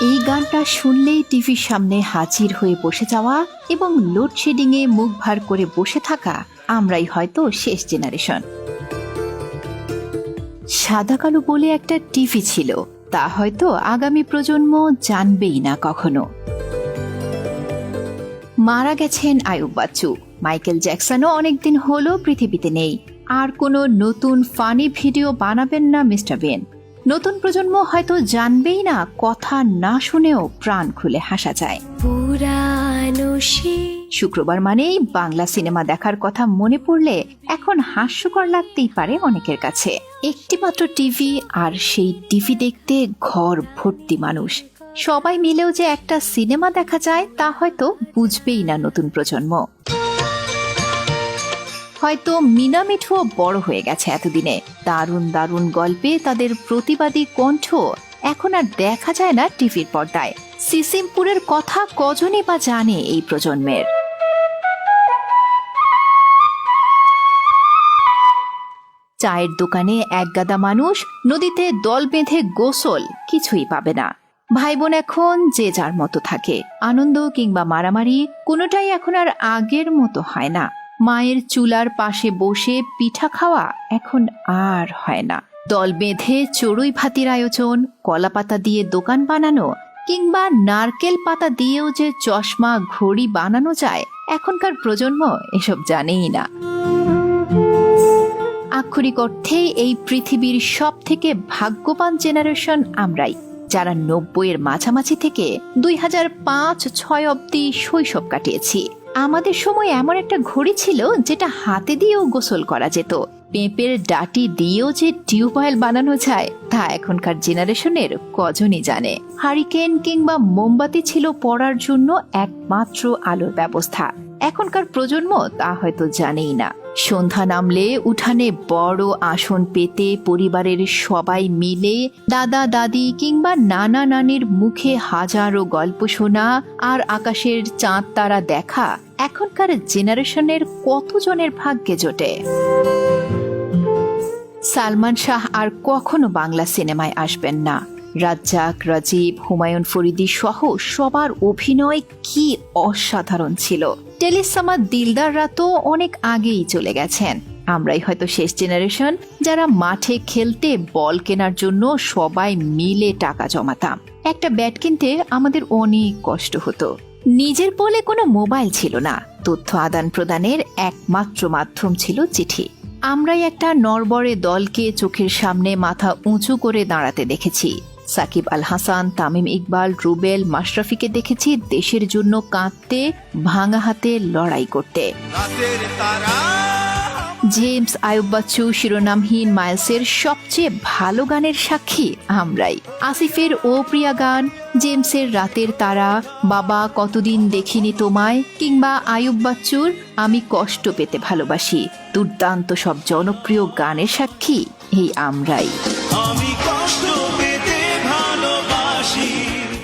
এই গানটা শুনলেই টিভির সামনে হাজির হয়ে বসে যাওয়া এবং লোডশেডিংয়ে মুখ ভার করে বসে থাকা আমরাই হয়তো শেষ জেনারেশন। সাদা কালো বলে একটা টিভি ছিল, তা হয়তো আগামী প্রজন্ম জানবেই না কখনো। মারা গেছেন আয়ুব বাচ্চু, মাইকেল জ্যাকসনও অনেকদিন হলো পৃথিবীতে নেই। আর কোনো নতুন ফানি ভিডিও বানাবেন না মিস্টার বেন। নতুন প্রজন্ম হয়তো জানবেই না কথা না শুনেও প্রাণ খুলে হাসা যায়। শুক্রবার মানেই বাংলা সিনেমা দেখার কথা মনে পড়লে এখন হাস্যকর লাগতেই পারে অনেকের কাছে। একটিমাত্র টিভি, আর সেই টিভি দেখতে ঘর ভর্তি মানুষ। সবাই মিলেও যে একটা সিনেমা দেখা যায় তা হয়তো বুঝবেই না নতুন প্রজন্ম। হয়তো মিনা মিঠুও বড় হয়ে গেছে এতদিনে। দারুণ দারুণ গল্পে তাদের প্রতিবাদী কণ্ঠ এখন আর দেখা যায় না টিভির পর্দায়। সিসিমপুরের কথা কজনই বা জানে এই প্রজন্মের। চায়ের দোকানে একগাদা মানুষ, নদীতে দল বেঁধে গোসল, কিছুই পাবে না। ভাই বোন এখন যে যার মতো থাকে। আনন্দ কিংবা মারামারি কোনোটাই এখন আর আগের মতো হয় না। মায়ের চুলার পাশে বসে পিঠা খাওয়া এখন আর হয় না। দল বেঁধে চড়ুই ভাতির আয়োজন, কলা পাতা দিয়ে দোকান বানানো কিংবা নারকেল পাতা দিয়েও যে চশমা ঘড়ি বানানো যায়, এখনকার প্রজন্ম এসব জানেই না। আক্ষরিক অর্থে এই পৃথিবীর সব থেকে ভাগ্যবান জেনারেশন আমরাই, যারা ৯০-এর মাঝামাঝি থেকে ২০০৫-৬ অব্দি শৈশব কাটিয়েছি। আমাদের সময় এমন একটা ঘড়ি ছিল যেটা হাতে দিয়েও গোসল করা যেত। পেঁপের ডাটি দিয়েও যে টিউবওয়েল বানানো যায় তা এখনকার জেনারেশনের কজনই জানে। হারিকেন কিংবা মোমবাতি ছিল পড়ার জন্য একমাত্র আলোর ব্যবস্থা। এখনকার প্রজন্ম তা হয়তো জানেই না। সন্ধ্যা নামলে উঠানে বড় আসন পেতে পরিবারের সবাই মিলে দাদা দাদি কিংবা নানা নানির মুখে হাজারো গল্প শোনা আর আকাশের চাঁদ তারা দেখা এখনকার জেনারেশনের কতজনের ভাগ্যে জোটে। সালমান শাহ আর কখনো বাংলা সিনেমায় আসবেন না। রাজ্জাক, রাজীব, হুমায়ুন ফরিদি সহ সবার অভিনয় কি অসাধারণ ছিল। টেলিসামা দিলদাররা তো অনেক আগেই চলে গেছেন। আমরাই হয়তো শেষ জেনারেশন যারা মাঠে খেলতে বল কেনার জন্য সবাই মিলে টাকা জমাতাম। একটা ব্যাট কিনতে আমাদের অনেক কষ্ট হতো। নিজের বলে কোনো মোবাইল ছিল না। তথ্য আদান প্রদানের একমাত্র মাধ্যম ছিল চিঠি। আমরাই একটা নড়বড়ে দলকে চোখের সামনে মাথা উঁচু করে দাঁড়াতে দেখেছি। সাকিব আল হাসান, তামিম ইকবাল, রুবেল, মাশরাফিকে দেখেছি দেশের জন্য কাঁদতে, ভাঙা হাতে লড়াই করতে। জেমস, আয়ুব বাচ্চু, শিরোনামহীন মাইলসের সবচেয়ে ভালো গানের সাক্ষী আমরাই। আসিফের ও প্রিয়া গান, জেমসের রাতের তারা, বাবা কতদিন দেখিনি তোমায় কিংবা আয়ুব বাচ্চুর আমি কষ্ট পেতে ভালোবাসি, দুর্দান্ত সব জনপ্রিয় গানের সাক্ষী এই আমরাই।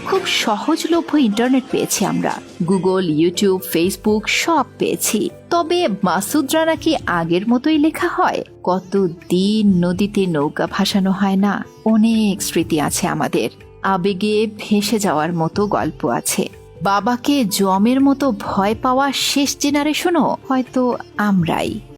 খুব সহজলভ্য ইন্টারনেট পেয়েছি আমরা। গুগল, ইউটিউব, ফেসবুক সব পেয়েছি। তবে মাসুদ রানা কি আগের মতোই লেখা হয়? কতদিন নদীতে নৌকা ভাসানো হয় না? অনেক স্মৃতি আছে আমাদের। আবেগে ভেসে যাওয়ার মতো গল্প আছে। বাবাকে জমের মতো ভয় পাওয়া শেষ জেনারেশনও হয়তো আমরাই।